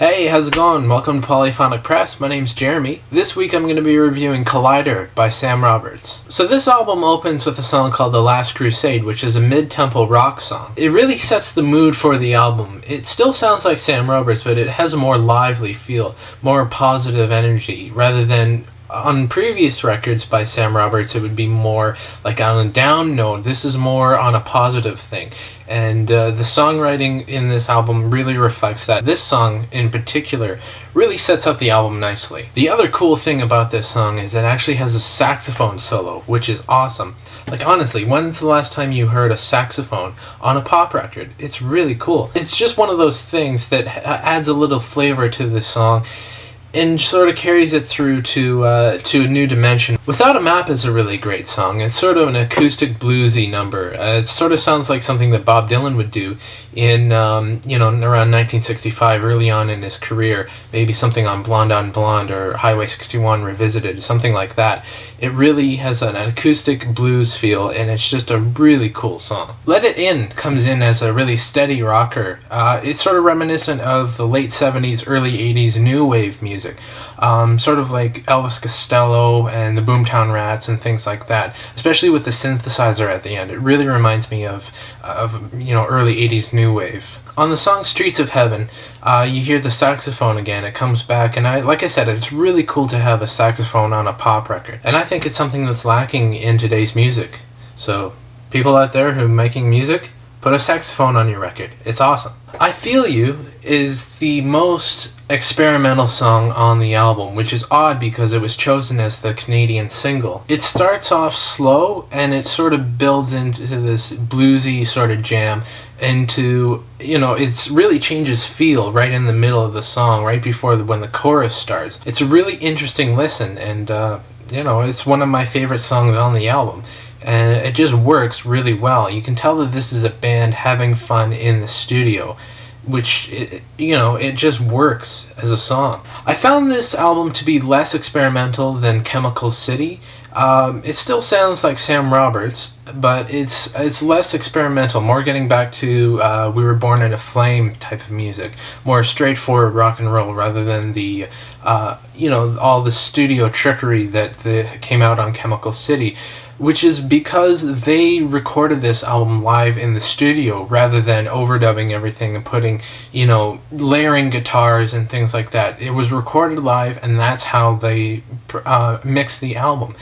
Hey, how's it going? Welcome to Polyphonic Press. My name's Jeremy. This week I'm going to be reviewing Collider by Sam Roberts. So this album opens with a song called The Last Crusade, which is a mid-tempo rock song. It really sets the mood for the album. It still sounds like Sam Roberts, but it has a more lively feel, more positive energy, rather than on previous records by Sam Roberts, it would be more like on a down note. This is more on a positive thing. And the songwriting in this album really reflects that. This song in particular really sets up the album nicely. The other cool thing about this song is it actually has a saxophone solo, which is awesome. Like, honestly, when's the last time you heard a saxophone on a pop record? It's really cool. It's just one of those things that adds a little flavor to the song and sort of carries it through to a new dimension. Without a Map is a really great song. It's sort of an acoustic bluesy number. It sort of sounds like something that Bob Dylan would do in around 1965, early on in his career. Maybe something on Blonde on Blonde or Highway 61 Revisited, something like that. It really has an acoustic blues feel, and it's just a really cool song. Let It In comes in as a really steady rocker. It's sort of reminiscent of the late 70s, early 80s new wave music. Sort of like Elvis Costello and the Boomtown Rats and things like that, especially with the synthesizer at the end. It really reminds me of early 80s new wave. On the song Streets of Heaven, you hear the saxophone again. It comes back, and like I said, it's really cool to have a saxophone on a pop record, and I think it's something that's lacking in today's music. So people out there who are making music, put a saxophone on your record. It's awesome. I Feel You is the most experimental song on the album, which is odd because it was chosen as the Canadian single. It starts off slow and it sort of builds into this bluesy sort of jam into, it really changes feel right in the middle of the song, right before when the chorus starts. It's a really interesting listen, and it's one of my favorite songs on the album. And it just works really well. You can tell that this is a band having fun in the studio, which, it just works as a song. I found this album to be less experimental than Chemical City. It still sounds like Sam Roberts, but it's less experimental, more getting back to We Were Born in a Flame type of music, more straightforward rock and roll rather than the, all the studio trickery that came out on Chemical City, which is because they recorded this album live in the studio rather than overdubbing everything and putting, layering guitars and things like that. It was recorded live, and that's how they mixed the album.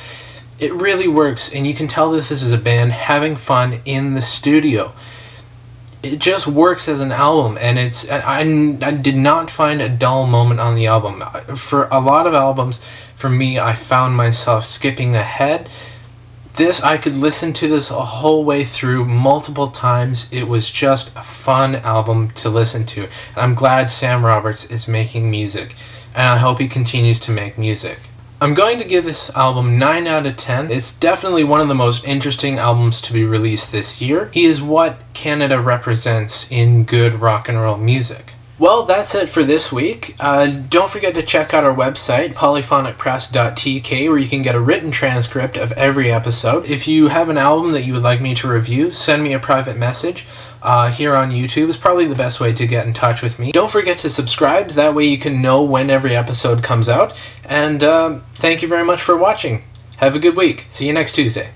It really works, and you can tell this is a band having fun in the studio. It just works as an album, and I did not find a dull moment on the album. For a lot of albums, for me, I found myself skipping ahead. I could listen to this a whole way through multiple times. It was just a fun album to listen to. And I'm glad Sam Roberts is making music, and I hope he continues to make music. I'm going to give this album 9 out of 10. It's definitely one of the most interesting albums to be released this year. He is what Canada represents in good rock and roll music. Well, that's it for this week. Don't forget to check out our website, polyphonicpress.tk, where you can get a written transcript of every episode. If you have an album that you would like me to review, send me a private message. Here on YouTube is probably the best way to get in touch with me. Don't forget to subscribe, that way you can know when every episode comes out. And thank you very much for watching. Have a good week. See you next Tuesday.